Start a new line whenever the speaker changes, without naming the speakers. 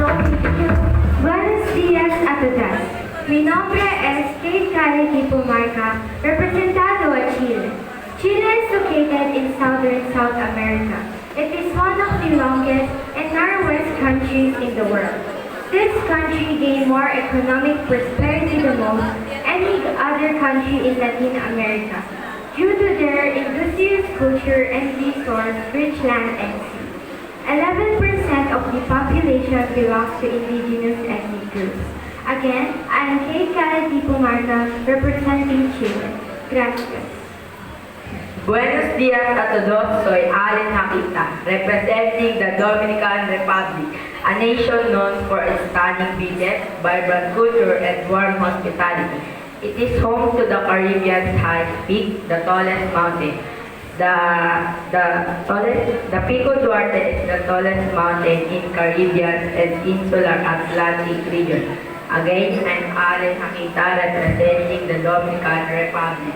Buenos días a todas. Mi nombre es Kate Kale Dipumarca, representando a Chile. Chile is located in southern South America. It is one of the longest and narrowest countries in the world. This country gained more economic prosperity than most any other country in Latin America due to their industrious culture and resource-rich land and sea. 11% of the population belongs to indigenous ethnic groups. Again, I am Kate Kale Dipumarca, representing Chile. Gracias.
Buenos días a todos, soy Allen Hakita, representing the Dominican Republic, a nation known for its stunning beaches, vibrant culture, and warm hospitality. It is home to the Caribbean's highest peak, the tallest mountain. The Pico Duarte is the tallest mountain in Caribbean and insular Atlantic region. Again, I'm Allen Hakita, representing the Dominican Republic.